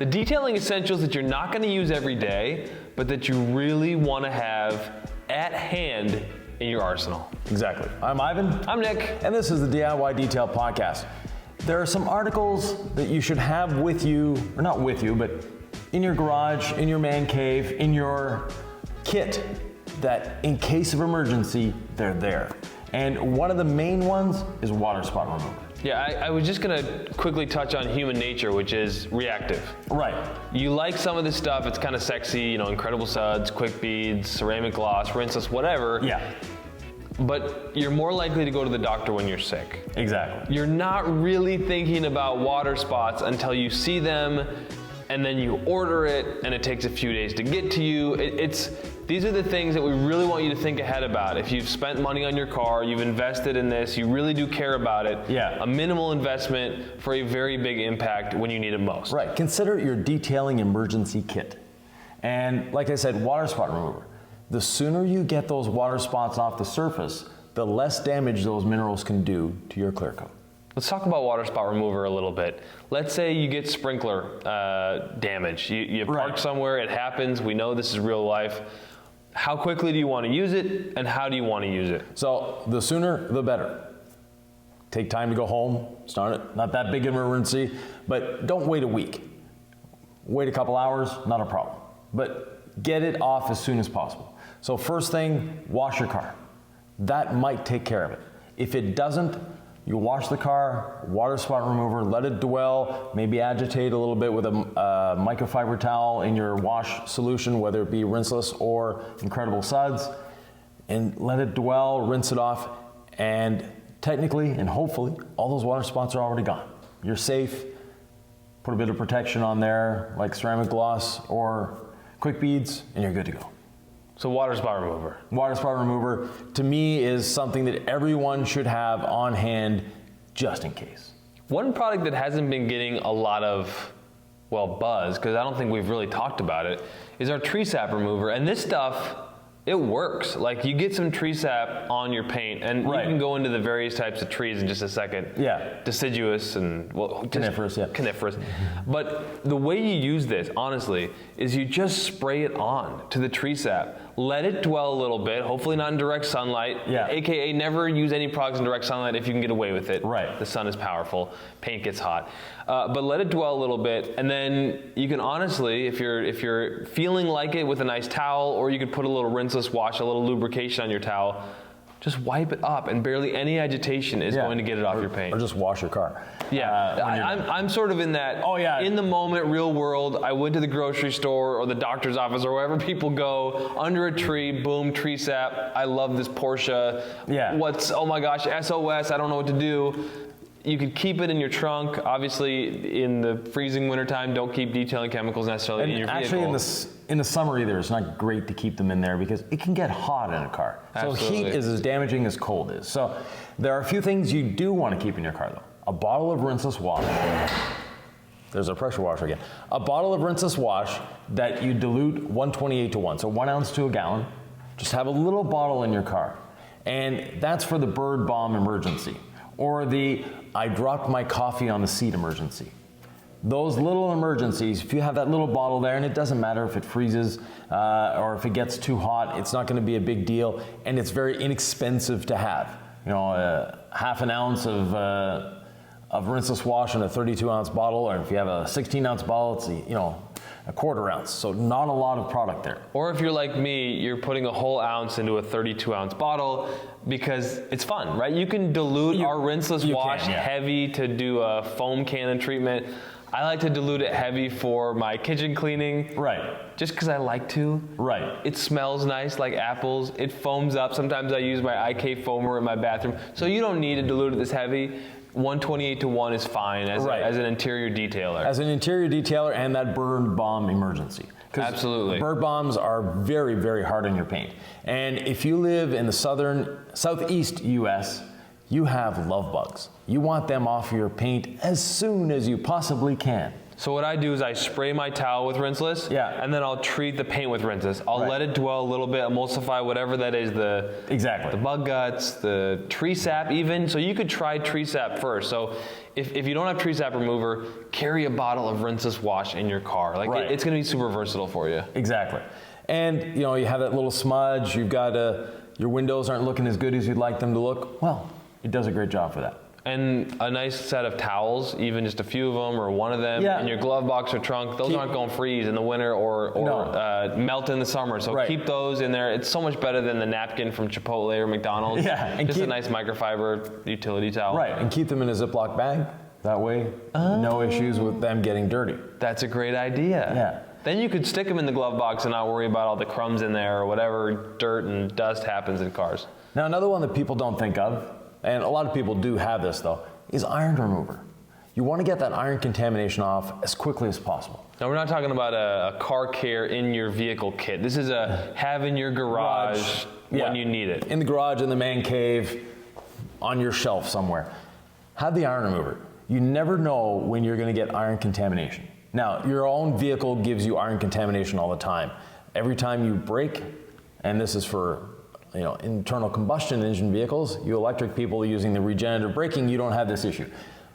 The detailing essentials that you're not going to use every day, but that you really want to have at hand in your arsenal. Exactly. I'm Ivan. I'm Nick. And this is the DIY Detail Podcast. There are some articles that you should have with you, or not with you, but in your garage, in your man cave, in your kit, that in case of emergency, they're there. And one of the main ones is water spot remover. Yeah, I was just gonna quickly touch on human nature, which is reactive. Right. You like some of this stuff, it's kind of sexy, you know, incredible suds, quick beads, ceramic gloss, rinseless, whatever. Yeah. But you're more likely to go to the doctor when you're sick. Exactly. You're not really thinking about water spots until you see them, and then you order it, and it takes a few days to get to you. These are the things that we really want you to think ahead about. If you've spent money on your car, you've invested in this, you really do care about it. Yeah. A minimal investment for a very big impact when you need it most. Right. Consider your detailing emergency kit. And like I said, water spot remover. The sooner you get those water spots off the surface, the less damage those minerals can do to your clear coat. Let's talk about water spot remover a little bit. Let's say you get sprinkler damage. You parked somewhere, it happens, we know this is real life. How quickly do you want to use it, and how do you want to use it? So the sooner, the better. Take time to go home, start it. Not that big of an emergency, but don't wait a week. Wait a couple hours, not a problem. But get it off as soon as possible. So first thing, wash your car. That might take care of it. If it doesn't, you wash the car, water spot remover, let it dwell, maybe agitate a little bit with a microfiber towel in your wash solution, whether it be rinseless or incredible suds, and let it dwell, rinse it off, and technically and hopefully all those water spots are already gone. You're safe. Put a bit of protection on there, like ceramic gloss or quick beads, and you're good to go. So water spot remover. Water spot remover, to me, is something that everyone should have on hand just in case. One product that hasn't been getting a lot of, well, buzz, because I don't think we've really talked about it, is our tree sap remover. And this stuff, it works. Like, you get some tree sap on your paint, and you can go into the various types of trees in just a second. Yeah. Deciduous and, well, coniferous, yeah. Coniferous. But the way you use this, honestly, is you just spray it on to the tree sap. Let it dwell a little bit, hopefully not in direct sunlight. Yeah. AKA never use any products in direct sunlight if you can get away with it. Right. The sun is powerful, paint gets hot. But let it dwell a little bit, and then you can honestly, if you're feeling like it, with a nice towel, or you could put a little rinseless wash, a little lubrication on your towel, just wipe it up, and barely any agitation is going to get it off your paint. Or just wash your car. Yeah, I'm sort of in that, in the moment, real world. I went to the grocery store or the doctor's office or wherever people go, under a tree, boom, tree sap. I love this Porsche. Yeah. Oh my gosh, SOS, I don't know what to do. You could keep it in your trunk. Obviously, in the freezing wintertime, don't keep detailing chemicals necessarily in your vehicle. Actually, in the summer either, it's not great to keep them in there because it can get hot in a car. Absolutely. So heat is as damaging as cold is. So there are a few things you do want to keep in your car though. A bottle of rinseless wash. There's a pressure washer again. A bottle of rinseless wash that you dilute 128 to 1, so 1 ounce to a gallon. Just have a little bottle in your car. And that's for the bird bomb emergency, or the I dropped my coffee on the seat emergency. Those little emergencies, if you have that little bottle there, and it doesn't matter if it freezes or if it gets too hot, it's not going to be a big deal, and it's very inexpensive to have. You know, half an ounce of rinseless wash in a 32-ounce bottle, or if you have a 16-ounce bottle, it's a quarter ounce. So not a lot of product there. Or if you're like me, you're putting a whole ounce into a 32-ounce bottle because it's fun, right? You can dilute our rinseless wash heavy to do a foam cannon treatment. I like to dilute it heavy for my kitchen cleaning. Right. Just because I like to. Right. It smells nice like apples. It foams up. Sometimes I use my IK foamer in my bathroom. So you don't need to dilute it this heavy. 128 to 1 is fine as an interior detailer. As an interior detailer and that bird bomb emergency. Absolutely. Bird bombs are very, very hard on your paint. And if you live in the southeast US, you have love bugs. You want them off your paint as soon as you possibly can. So what I do is I spray my towel with Rinseless, and then I'll treat the paint with Rinseless. I'll let it dwell a little bit, emulsify whatever that is, the bug guts, the tree sap even. So you could try tree sap first. So if you don't have tree sap remover, carry a bottle of Rinseless wash in your car. Like it's gonna be super versatile for you. Exactly. And you know, you have that little smudge, you've got your windows aren't looking as good as you'd like them to look. Well, it does a great job for that. And a nice set of towels, even just a few of them or one of them in your glove box or trunk. Those aren't going to freeze in the winter or melt in the summer. So keep those in there. It's so much better than the napkin from Chipotle or McDonald's. And just a nice microfiber utility towel. Right, and keep them in a Ziploc bag. That way, no issues with them getting dirty. That's a great idea. Yeah. Then you could stick them in the glove box and not worry about all the crumbs in there or whatever dirt and dust happens in cars. Now, another one that people don't think of, and a lot of people do have this though, is iron remover. You want to get that iron contamination off as quickly as possible. Now we're not talking about a car care in your vehicle kit. This is a have in your garage when you need it. In the garage, in the man cave, on your shelf somewhere. Have the iron remover. You never know when you're going to get iron contamination. Now, your own vehicle gives you iron contamination all the time. Every time you brake, and this is for internal combustion engine vehicles, you electric people using the regenerative braking, you don't have this issue.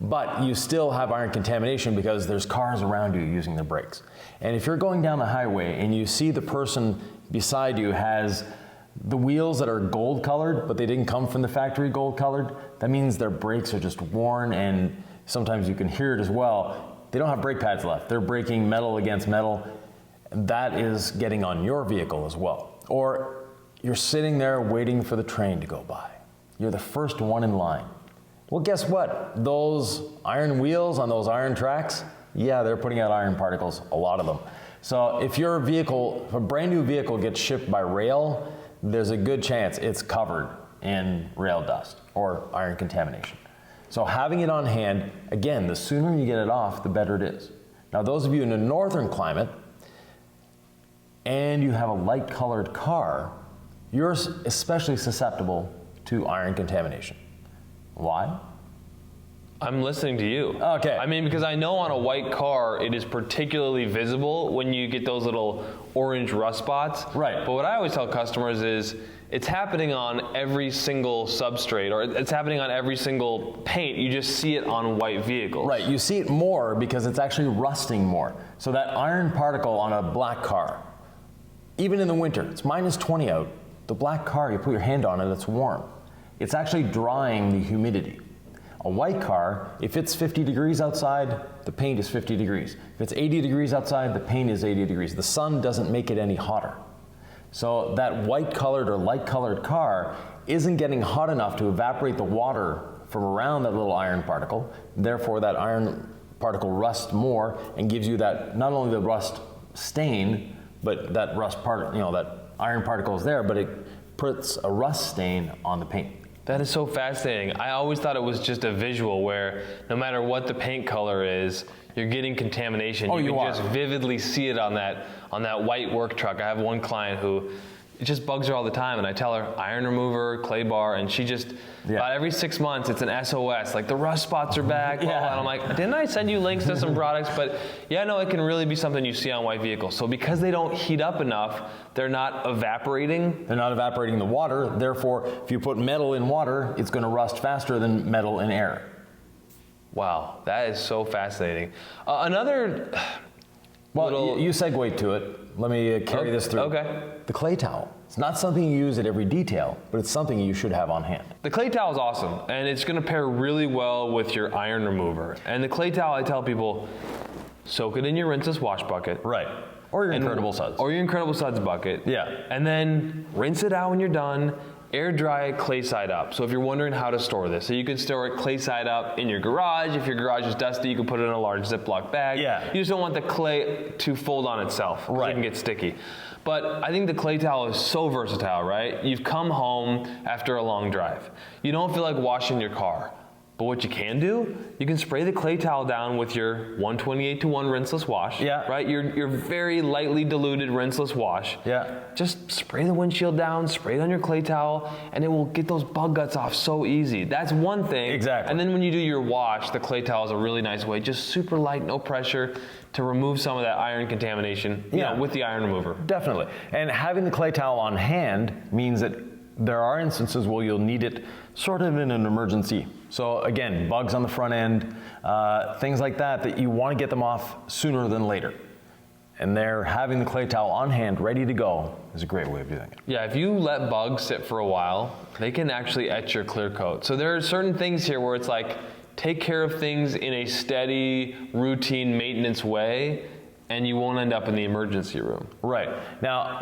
But you still have iron contamination because there's cars around you using the brakes. And if you're going down the highway and you see the person beside you has the wheels that are gold colored, but they didn't come from the factory gold colored, that means their brakes are just worn, and sometimes you can hear it as well. They don't have brake pads left. They're braking metal against metal. And that is getting on your vehicle as well. Or you're sitting there waiting for the train to go by. You're the first one in line. Well, guess what? Those iron wheels on those iron tracks, they're putting out iron particles, a lot of them. So if your vehicle, if a brand new vehicle gets shipped by rail, there's a good chance it's covered in rail dust or iron contamination. So having it on hand, again, the sooner you get it off, the better it is. Now, those of you in a northern climate, and you have a light colored car, you're especially susceptible to iron contamination. Why? I'm listening to you. Okay. I mean, because I know on a white car, it is particularly visible when you get those little orange rust spots. Right. But what I always tell customers is, it's happening on every single substrate, or it's happening on every single paint. You just see it on white vehicles. Right, you see it more because it's actually rusting more. So that iron particle on a black car, even in the winter, it's -20 out. The black car, you put your hand on it, it's warm. It's actually drying the humidity. A white car, if it's 50 degrees outside, the paint is 50 degrees. If it's 80 degrees outside, the paint is 80 degrees. The sun doesn't make it any hotter. So that white colored or light colored car isn't getting hot enough to evaporate the water from around that little iron particle. Therefore, that iron particle rusts more and gives you that, not only the rust stain, but that rust part, that iron particle is there, but it puts a rust stain on the paint. That is so fascinating. I always thought it was just a visual where no matter what the paint color is, you're getting contamination. You can just vividly see it on that white work truck. I have one client who, it just bugs her all the time, and I tell her iron remover, clay bar, and she just, about every 6 months, it's an SOS, like the rust spots are back, and I'm like, didn't I send you links to some products? But it can really be something you see on white vehicles. So because they don't heat up enough, they're not evaporating. They're not evaporating the water, therefore, if you put metal in water, it's gonna rust faster than metal in air. Wow, that is so fascinating. You segue to it. Let me carry this through. Okay. The clay towel. It's not something you use at every detail, but it's something you should have on hand. The clay towel is awesome, and it's going to pair really well with your iron remover. And the clay towel, I tell people, soak it in your Rinseless wash bucket. Right. Or your Incredible Suds. Or your Incredible Suds bucket. Yeah. And then rinse it out when you're done. Air dry it clay side up. So if you're wondering how to store this, so you can store it clay side up in your garage. If your garage is dusty, you can put it in a large Ziploc bag. Yeah. You just don't want the clay to fold on itself. Right. It can get sticky. But I think the clay towel is so versatile, right? You've come home after a long drive. You don't feel like washing your car. But what you can do, you can spray the clay towel down with your 128 to 1 rinseless wash. Yeah. Right? Your very lightly diluted rinseless wash. Yeah. Just spray the windshield down, spray it on your clay towel, and it will get those bug guts off so easy. That's one thing. Exactly. And then when you do your wash, the clay towel is a really nice way, just super light, no pressure, to remove some of that iron contamination you know, with the iron remover. Definitely. And having the clay towel on hand means that there are instances where you'll need it sort of in an emergency. So again, bugs on the front end, things like that you want to get them off sooner than later. And there, having the clay towel on hand, ready to go, is a great way of doing it. Yeah, if you let bugs sit for a while, they can actually etch your clear coat. So there are certain things here where it's like, take care of things in a steady, routine maintenance way, and you won't end up in the emergency room. Right. Now,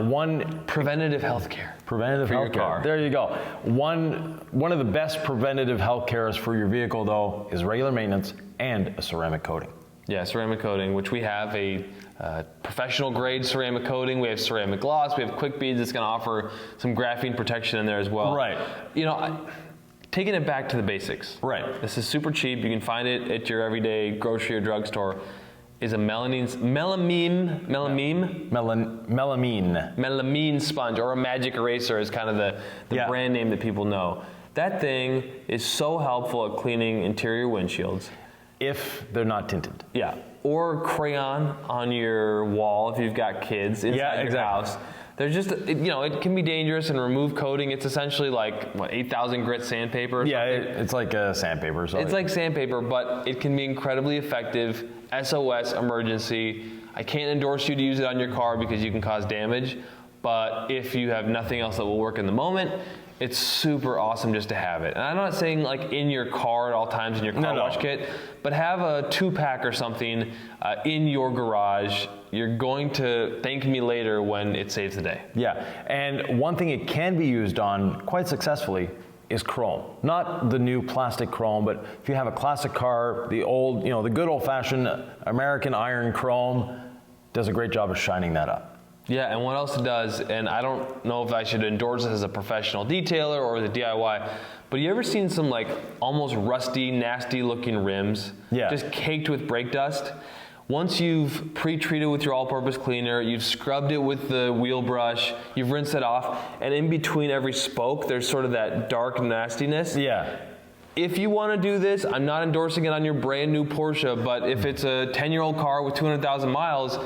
preventative health care. Preventative health care. There you go. One of the best preventative health cares for your vehicle, though, is regular maintenance and a ceramic coating. Yeah, ceramic coating, which we have a professional grade ceramic coating. We have ceramic gloss. We have quick beads that's going to offer some graphene protection in there as well. Right. You know, taking it back to the basics. Right. This is super cheap. You can find it at your everyday grocery or drugstore. Is a melamine sponge, or a magic eraser is kind of the brand name that people know. That thing is so helpful at cleaning interior windshields. If they're not tinted. Yeah, or crayon on your wall if you've got kids inside your house. They're just, you know, it can be dangerous and remove coating. It's essentially like, what, 8,000 grit sandpaper or something? Yeah, it's like sandpaper. So it's like sandpaper, but it can be incredibly effective. SOS, emergency. I can't endorse you to use it on your car because you can cause damage, but if you have nothing else that will work in the moment, it's super awesome just to have it. And I'm not saying like in your car at all times in your car wash kit, but have a 2-pack or something in your garage. You're going to thank me later when it saves the day. Yeah, and one thing it can be used on quite successfully is chrome. Not the new plastic chrome, but if you have a classic car, the old, you know, the good old-fashioned American iron chrome does a great job of shining that up. Yeah, and what else it does, and I don't know if I should endorse this as a professional detailer or the DIY, but you ever seen some like almost rusty, nasty looking rims? Yeah. Just caked with brake dust? Once you've pre-treated with your all-purpose cleaner, you've scrubbed it with the wheel brush, you've rinsed it off, and in between every spoke, there's sort of that dark nastiness. Yeah. If you want to do this, I'm not endorsing it on your brand new Porsche, but if it's a 10-year-old car with 200,000 miles,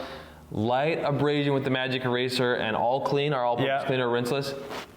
light abrasion with the magic eraser and all clean, our all-purpose cleaner, Rinseless,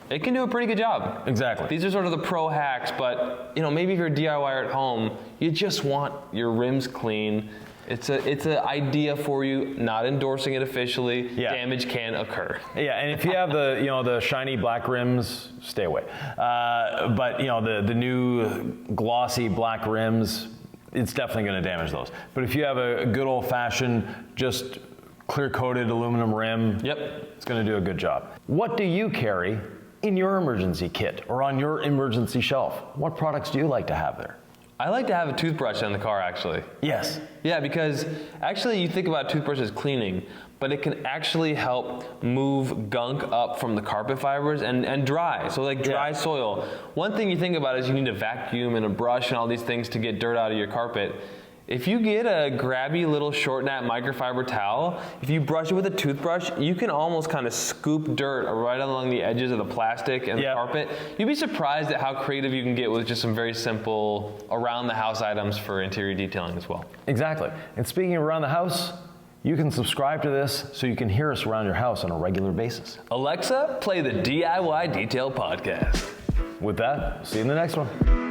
it can do a pretty good job. Exactly. These are sort of the pro hacks, but you know, maybe if you're a DIYer at home, you just want your rims clean. It's an idea for you, not endorsing it officially. Yeah. Damage can occur. Yeah, and if you have the the shiny black rims, stay away. But you know the new glossy black rims, it's definitely going to damage those. But if you have a good old-fashioned, just clear-coated aluminum rim, it's going to do a good job. What do you carry in your emergency kit or on your emergency shelf? What products do you like to have there? I like to have a toothbrush in the car, actually. Yes. Yeah, because actually you think about toothbrush as cleaning, but it can actually help move gunk up from the carpet fibers and dry. So like dry soil. One thing you think about is you need a vacuum and a brush and all these things to get dirt out of your carpet. If you get a grabby little short nap microfiber towel, if you brush it with a toothbrush, you can almost kind of scoop dirt right along the edges of the plastic and the carpet. You'd be surprised at how creative you can get with just some very simple around the house items for interior detailing as well. Exactly. And speaking of around the house, you can subscribe to this so you can hear us around your house on a regular basis. Alexa, play the DIY Detail Podcast. With that, see you in the next one.